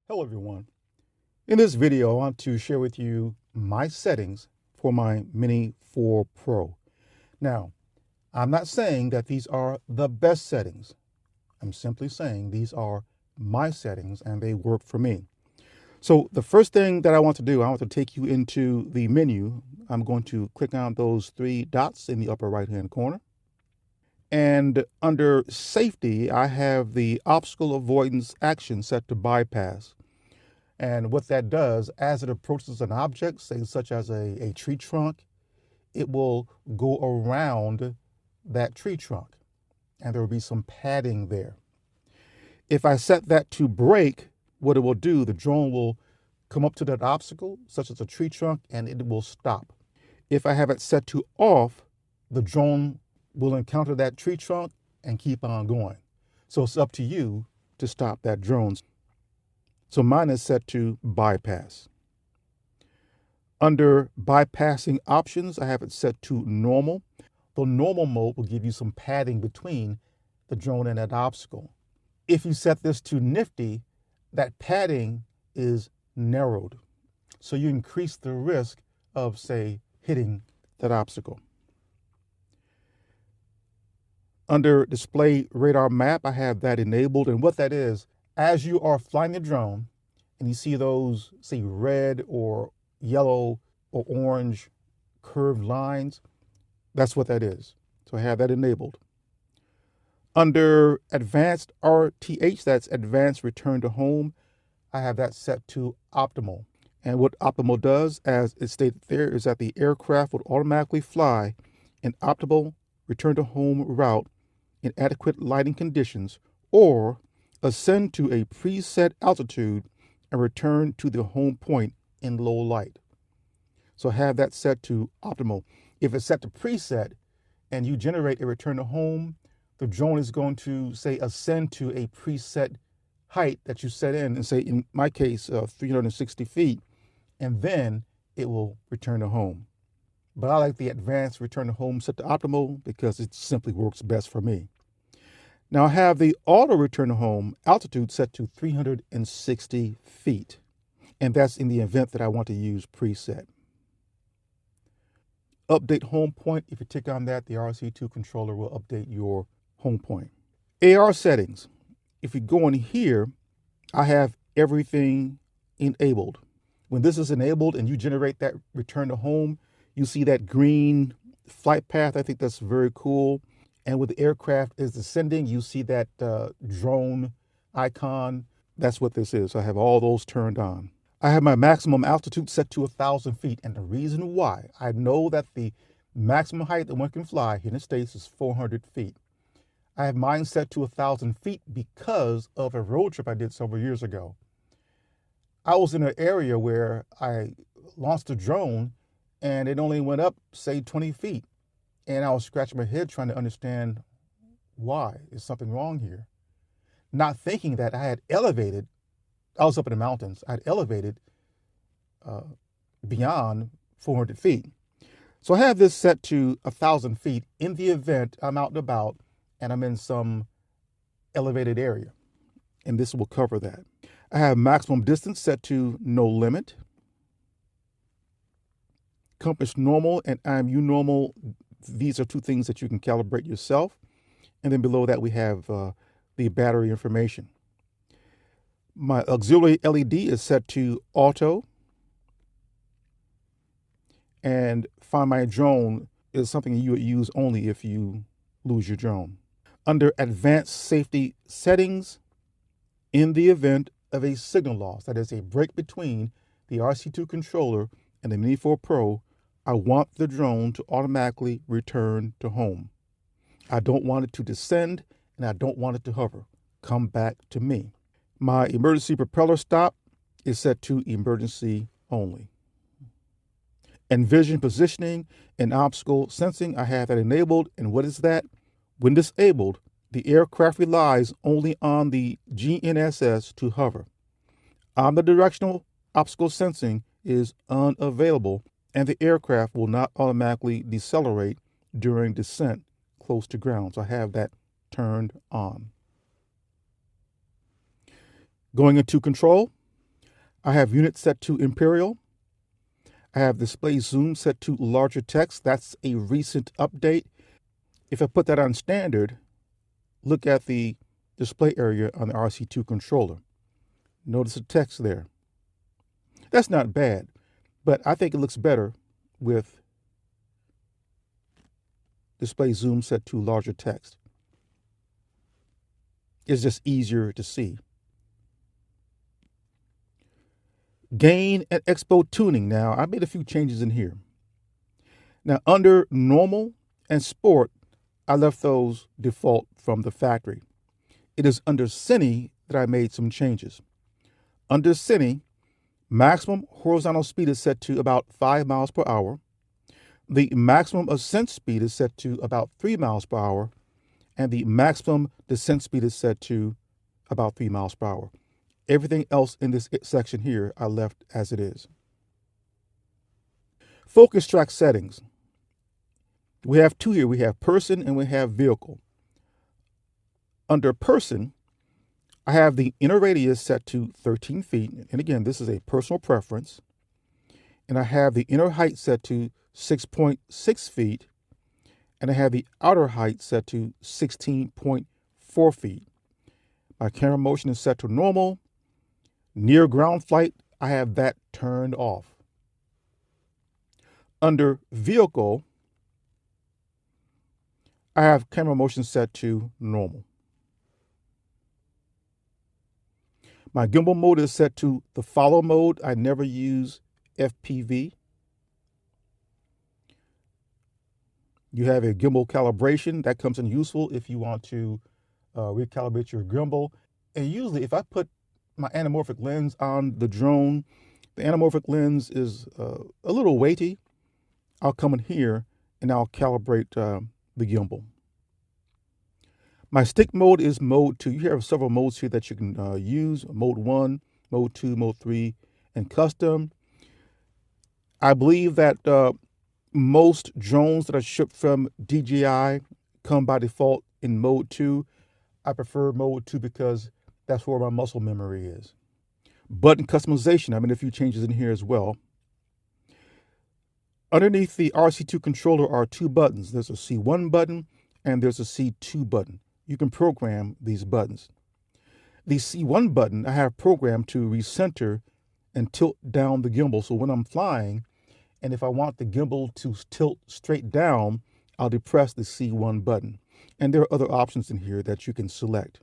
Hello everyone. In this video, I want to share with you my settings for my Mini 4 Pro. Now, I'm not saying that these are the best settings. I'm simply saying these are my settings and they work for me. So the first thing that I want to do, I want to take you into the menu. I'm going to click on those three dots in the upper right-hand corner. And under safety, I have the obstacle avoidance action set to bypass. And what that does, as it approaches an object, say such as a tree trunk, it will go around that tree trunk and there will be some padding there. If I set that to brake, what it will do, the drone will come up to that obstacle, such as a tree trunk, and it will stop. If I have it set to off, the drone will encounter that tree trunk and keep on going. So it's up to you to stop that drone. So mine is set to bypass. Under bypassing options, I have it set to normal. The normal mode will give you some padding between the drone and that obstacle. If you set this to nifty, that padding is narrowed. So you increase the risk of, say, hitting that obstacle. Under display radar map, I have that enabled. And what that is, as you are flying the drone and you see those, say, red or yellow or orange curved lines, that's what that is. So I have that enabled. Under advanced RTH, that's advanced return to home, I have that set to optimal. And what optimal does, as it stated there, is that the aircraft would automatically fly an optimal return to home route in adequate lighting conditions or ascend to a preset altitude and return to the home point in low light. So have that set to optimal. If it's set to preset and you generate a return to home, the drone is going to, say, ascend to a preset height that you set in, and say, in my case, 360 feet, and then it will return to home. But I like the advanced return to home set to optimal because it simply works best for me. Now I have the auto return to home altitude set to 360 feet, and that's in the event that I want to use preset. Update home point, if you tick on that, the RC2 controller will update your home point. AR settings, if you go in here, I have everything enabled. When this is enabled and you generate that return to home, you see that green flight path. I think that's very cool. And with the aircraft is descending, you see that drone icon. That's what this is. I have all those turned on. I have my maximum altitude set to 1,000 feet. And the reason why, I know that the maximum height that one can fly here in the States is 400 feet. I have mine set to 1,000 feet because of a road trip I did several years ago. I was in an area where I launched a drone and it only went up, say, 20 feet. And I was scratching my head trying to understand why. Is something wrong here? Not thinking that I had elevated. I was up in the mountains. I had elevated beyond 400 feet. So I have this set to 1,000 feet in the event I'm out and about and I'm in some elevated area. And this will cover that. I have maximum distance set to no limit. Compass normal and IMU normal. These are two things that you can calibrate yourself. And then below that, we have the battery information. My auxiliary LED is set to auto. And Find My Drone is something you would use only if you lose your drone. Under advanced safety settings, in the event of a signal loss, that is a break between the RC2 controller and the Mini 4 Pro, I want the drone to automatically return to home. I don't want it to descend and I don't want it to hover. Come back to me. My emergency propeller stop is set to emergency only. Envision positioning and obstacle sensing, I have that enabled. And what is that? When disabled, the aircraft relies only on the GNSS to hover. Omnidirectional obstacle sensing is unavailable, and the aircraft will not automatically decelerate during descent close to ground. So I have that turned on. Going into control, I have unit set to Imperial. I have display zoom set to larger text. That's a recent update. If I put that on standard, look at the display area on the RC2 controller. Notice the text there. That's not bad, but I think it looks better with display zoom set to larger text. It's just easier to see. Gain and expo tuning. Now, I made a few changes in here. Now, under normal and sport, I left those default from the factory. It is under Cine that I made some changes. Under Cine, maximum horizontal speed is set to about 5 miles per hour. The maximum ascent speed is set to about 3 miles per hour. And the maximum descent speed is set to about 3 miles per hour. Everything else in this section here I left as it is. Focus track settings. We have two here. We have person and we have vehicle. Under person, I have the inner radius set to 13 feet. And again, this is a personal preference. And I have the inner height set to 6.6 feet. And I have the outer height set to 16.4 feet. My camera motion is set to normal. Near ground flight, I have that turned off. Under vehicle, I have camera motion set to normal. My gimbal mode is set to the follow mode. I never use FPV. You have a gimbal calibration that comes in useful if you want to recalibrate your gimbal. And usually if I put my anamorphic lens on the drone, the anamorphic lens is a little weighty. I'll come in here and I'll calibrate the gimbal. My stick mode is mode 2. You have several modes here that you can use. Mode 1, mode 2, mode 3, and custom. I believe that most drones that are shipped from DJI come by default in mode 2. I prefer mode 2 because that's where my muscle memory is. Button customization, I made a few changes in here as well. Underneath the RC2 controller are two buttons. There's a C1 button and there's a C2 button. You can program these buttons. The C1 button I have programmed to recenter and tilt down the gimbal. So when I'm flying, and if I want the gimbal to tilt straight down, I'll depress the C1 button. And there are other options in here that you can select.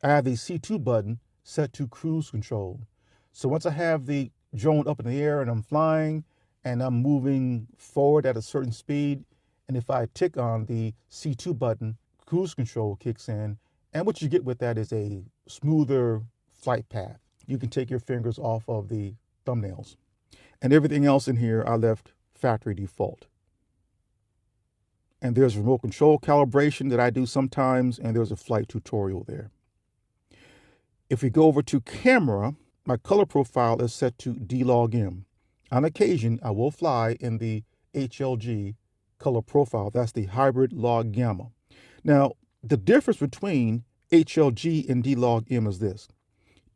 I have the C2 button set to cruise control. So once I have the drone up in the air and I'm flying and I'm moving forward at a certain speed, and if I tick on the C2 button, cruise control kicks in. And what you get with that is a smoother flight path. You can take your fingers off of the thumbnails. And everything else in here I left factory default. And there's remote control calibration that I do sometimes, and there's a flight tutorial there. If we go over to camera, my color profile is set to D-Log-M. On occasion, I will fly in the HLG color profile. That's the hybrid log gamma. Now, the difference between HLG and D-Log-M is this.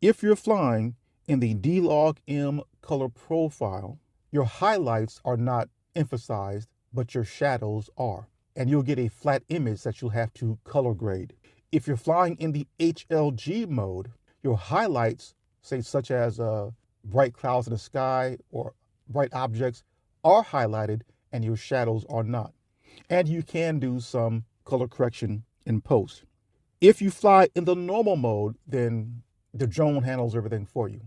If you're flying in the D-Log-M color profile, your highlights are not emphasized, but your shadows are. And you'll get a flat image that you'll have to color grade. If you're flying in the HLG mode, your highlights, say such as bright clouds in the sky or bright objects, are highlighted and your shadows are not. And you can do some color correction in post. If you fly in the normal mode, then the drone handles everything for you.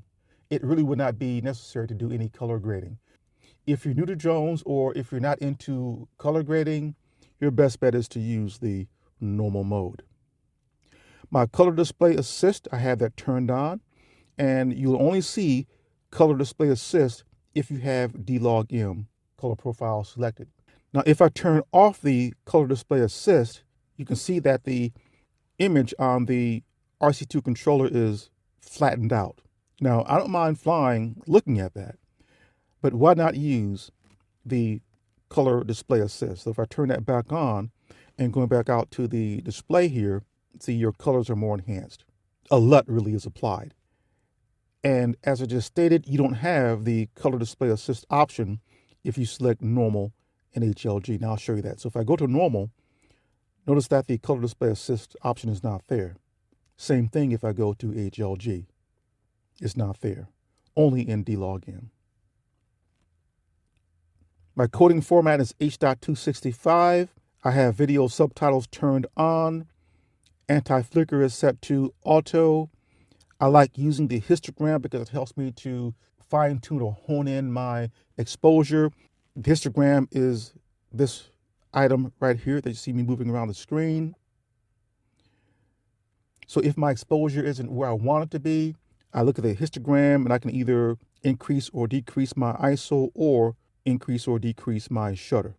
It really would not be necessary to do any color grading. If you're new to drones or if you're not into color grading, your best bet is to use the normal mode. My color display assist, I have that turned on, and you'll only see color display assist if you have D-Log-M color profile selected. Now, if I turn off the color display assist, you can see that the image on the RC2 controller is flattened out. Now, I don't mind flying looking at that, but why not use the color display assist? So if I turn that back on and going back out to the display here, see your colors are more enhanced. a LUT really is applied. And as I just stated, you don't have the color display assist option if you select normal in HLG. Now I'll show you that. So if I go to normal, notice that the color display assist option is not there. Same thing if I go to HLG. It's not there, only in DLogin. My coding format is H.265. I have video subtitles turned on. Anti-flicker is set to auto. I like using the histogram because it helps me to fine tune or hone in my exposure. The histogram is this item right here that you see me moving around the screen. So if my exposure isn't where I want it to be, I look at the histogram and I can either increase or decrease my ISO or increase or decrease my shutter.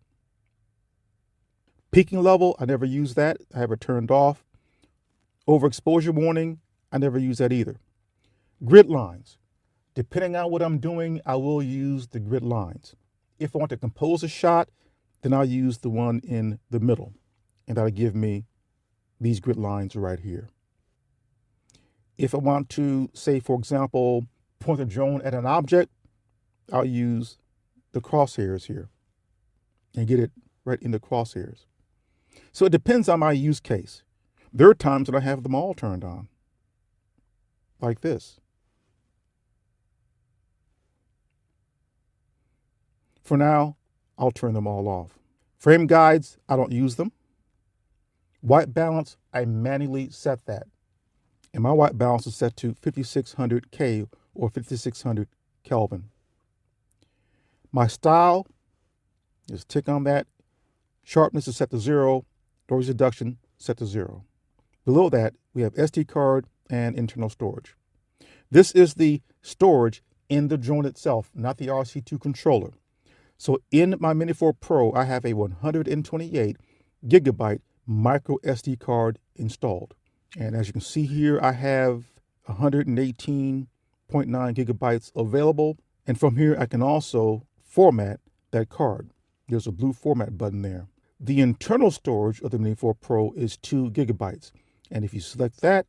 Peaking level, I never use that. I have it turned off. Overexposure warning, I never use that either. Grid lines. Depending on what I'm doing, I will use the grid lines. If I want to compose a shot, then I'll use the one in the middle. And that'll give me these grid lines right here. If I want to, say, for example, point the drone at an object, I'll use the crosshairs here and get it right in the crosshairs. So it depends on my use case. There are times that I have them all turned on, like this. For now, I'll turn them all off. Frame guides, I don't use them. White balance, I manually set that. And my white balance is set to 5600K or 5600 Kelvin. My style, just tick on that. Sharpness is set to 0. Noise reduction set to 0. Below that, we have SD card and internal storage. This is the storage in the drone itself, not the RC2 controller. So in my Mini 4 Pro, I have a 128 gigabyte micro SD card installed. And as you can see here, I have 118.9 gigabytes available. And from here, I can also format that card. There's a blue format button there. The internal storage of the Mini 4 Pro is 2 gigabytes. And if you select that,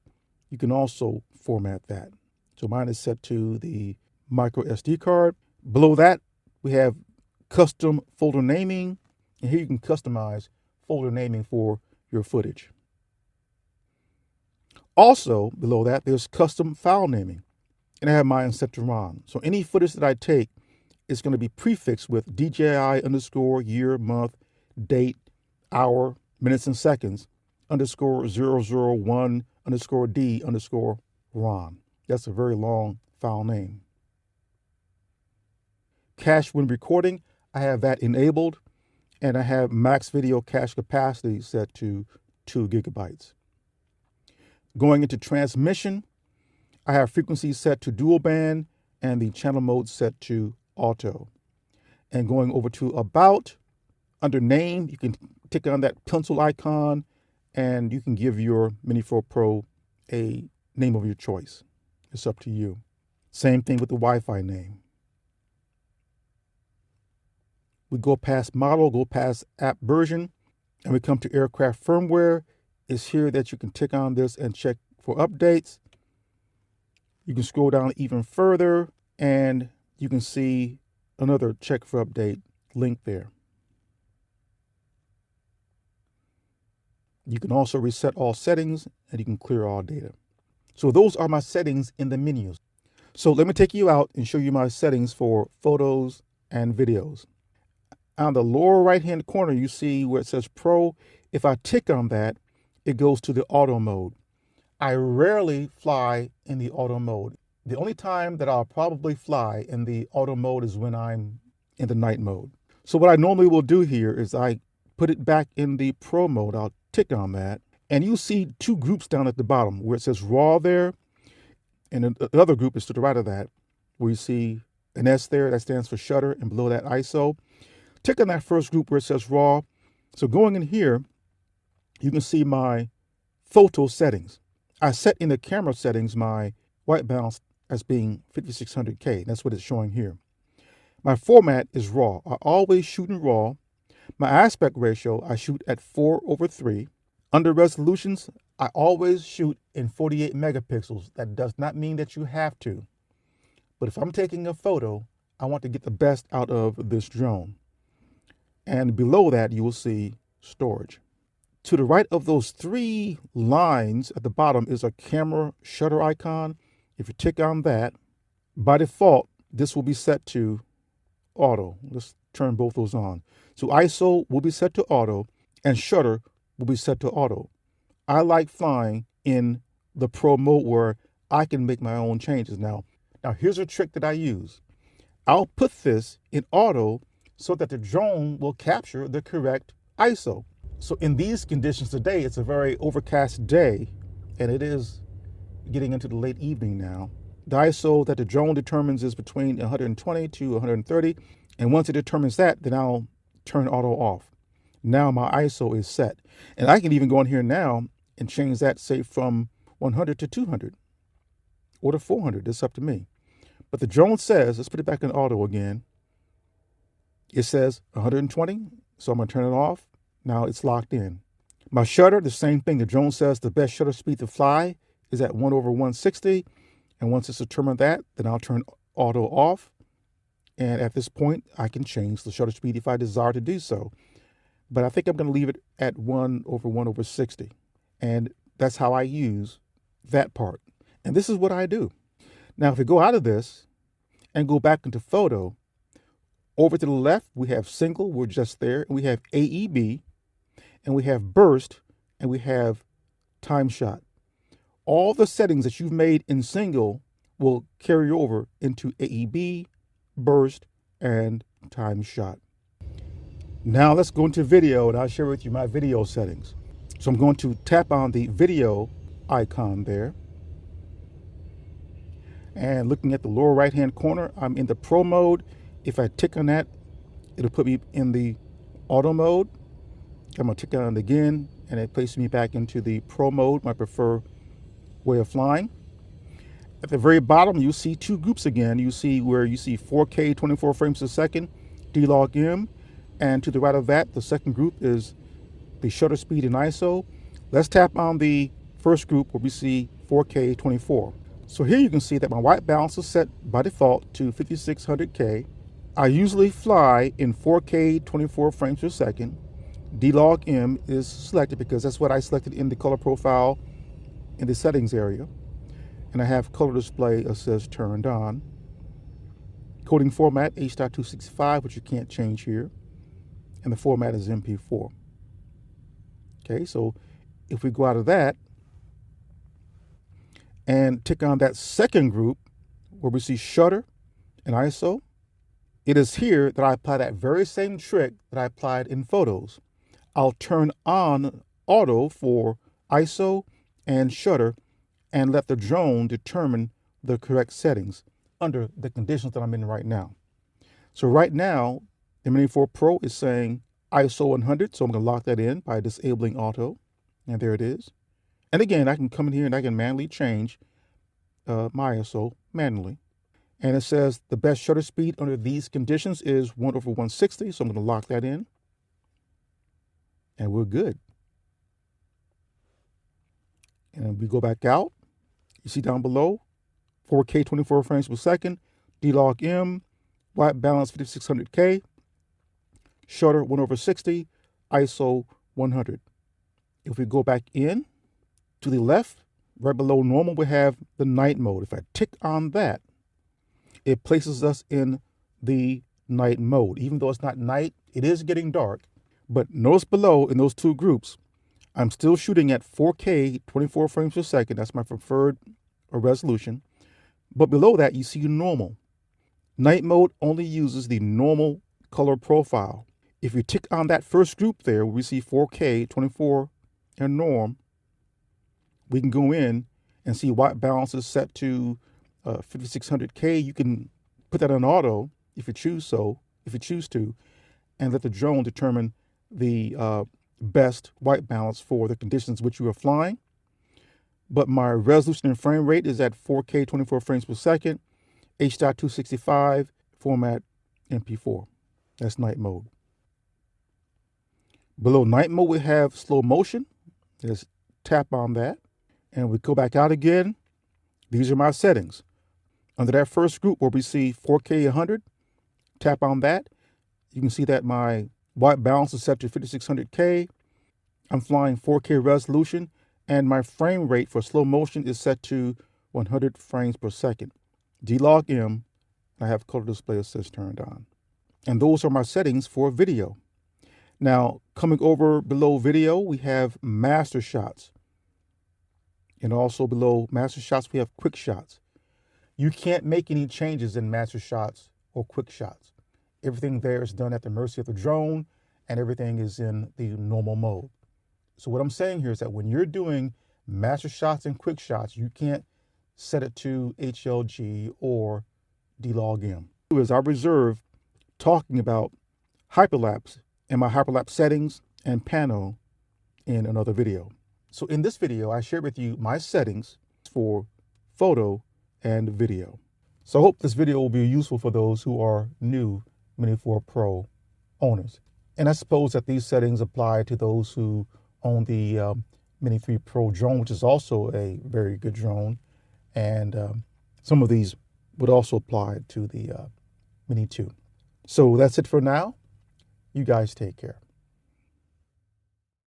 you can also format that. So mine is set to the micro SD card. Below that, we have custom folder naming. And here you can customize folder naming for your footage. Also, below that, there's custom file naming, and I have mine set to ROM. So any footage that I take is going to be prefixed with DJI _ year, month, date, hour, minutes, and seconds _001 _D _ROM. That's a very long file name. Cache when recording, I have that enabled, and I have max video cache capacity set to 2 gigabytes. Going into transmission, I have frequency set to dual band and the channel mode set to auto. And going over to about, under name, you can tick on that pencil icon and you can give your Mini 4 Pro a name of your choice. It's up to you. Same thing with the Wi-Fi name. We go past model, go past app version, and we come to aircraft firmware. It's here that you can tick on this and check for updates. You can scroll down even further and you can see another check for update link there. You can also reset all settings and you can clear all data. So those are my settings in the menus. So let me take you out and show you my settings for photos and videos. On the lower right hand corner, you see where it says Pro. If I tick on that, it goes to the auto mode. I rarely fly in the auto mode. The only time that I'll probably fly in the auto mode is when I'm in the night mode. So what I normally will do here is I put it back in the Pro mode. I'll tick on that. And you'll see two groups down at the bottom where it says RAW there. And the other group is to the right of that, where you see an S there that stands for shutter, and below that ISO. Tick on that first group where it says RAW. So going in here, you can see my photo settings. I set in the camera settings my white balance as being 5600K. That's what it's showing here. My format is RAW. I always shoot in RAW. My aspect ratio, I shoot at 4:3. Under resolutions, I always shoot in 48 megapixels. That does not mean that you have to. But if I'm taking a photo, I want to get the best out of this drone. And below that, you will see storage. To the right of those three lines at the bottom is a camera shutter icon. If you tick on that, by default, this will be set to auto. Let's turn both those on. So ISO will be set to auto and shutter will be set to auto. I like flying in the pro mode where I can make my own changes. Now here's a trick that I use. I'll put this in auto so that the drone will capture the correct ISO. So in these conditions today, it's a very overcast day, and it is getting into the late evening now. The ISO that the drone determines is between 120 to 130, and once it determines that, then I'll turn auto off. Now my ISO is set, and I can even go in here now and change that, say, from 100 to 200 or to 400. It's up to me. But the drone says, let's put it back in auto again. It says 120, so I'm going to turn it off. Now it's locked in. My shutter, the same thing. The drone says the best shutter speed to fly is at 1/160. And once it's determined that, then I'll turn auto off. And at this point, I can change the shutter speed if I desire to do so. But I think I'm going to leave it at 1/160. And that's how I use that part. And this is what I do. Now, if we go out of this and go back into photo, over to the left, we have single, we're just there, and we have AEB, and we have burst, and we have time shot. All the settings that you've made in single will carry over into AEB, burst, and time shot. Now let's go into video, and I'll share with you my video settings. So I'm going to tap on the video icon there. And looking at the lower right-hand corner, I'm in the pro mode. If I tick on that, it'll put me in the auto mode. I'm going to tick on it again, and it places me back into the pro mode, my preferred way of flying. At the very bottom, you see two groups again. You see where you see 4K 24 frames per second, D-Log M, and to the right of that, the second group is the shutter speed and ISO. Let's tap on the first group where we see 4K 24. So here you can see that my white balance is set by default to 5600K. I usually fly in 4K 24 frames per second. D-Log M is selected because that's what I selected in the color profile in the settings area. And I have color display that says turned on. Coding format H.265, which you can't change here. And the format is MP4. Okay, so if we go out of that and tick on that second group where we see shutter and ISO, it is here that I apply that very same trick that I applied in photos. I'll turn on auto for ISO and shutter and let the drone determine the correct settings under the conditions that I'm in right now. So right now, the Mini 4 Pro is saying ISO 100, so I'm going to lock that in by disabling auto, and there it is. And again, I can come in here and I can manually change my ISO manually. And it says the best shutter speed under these conditions is 1/160, so I'm going to lock that in. And we're good. And we go back out. You see down below, 4K 24 frames per second, D-Log M, white balance 5600K, shutter 1/60, ISO 100. If we go back in, to the left, right below normal, we have the night mode. If I tick on that, it places us in the night mode. Even though it's not night, it is getting dark. But notice below in those two groups, I'm still shooting at 4K 24 frames per second. That's my preferred resolution. But below that, you see normal. Night mode only uses the normal color profile. If you tick on that first group there, where we see 4K 24 and norm, we can go in and see white balance is set to 5600K. You can put that on auto if you choose to, and let the drone determine the best white balance for the conditions which you are flying. But my resolution and frame rate is at 4K 24 frames per second, H.265, format MP4. That's night mode. Below night mode, we have slow motion. Let's tap on that, and we go back out again. These are my settings. Under that first group where we see 4K 100, tap on that. You can see that my white balance is set to 5600K. I'm flying 4K resolution, and my frame rate for slow motion is set to 100 frames per second. D-Log M, I have color display assist turned on. And those are my settings for video. Now, coming over below video, we have master shots. And also below master shots, we have quick shots. You can't make any changes in master shots or quick shots. Everything there is done at the mercy of the drone, and everything is in the normal mode. So what I'm saying here is that when you're doing master shots and quick shots, you can't set it to HLG or D-Log M. Is I reserve talking about hyperlapse and my hyperlapse settings and pano in another video. So in this video, I shared with you my settings for photo and video. So I hope this video will be useful for those who are new Mini 4 Pro owners. And I suppose that these settings apply to those who own the Mini 3 Pro drone, which is also a very good drone. And some of these would also apply to the Mini 2. So that's it for now. You guys take care.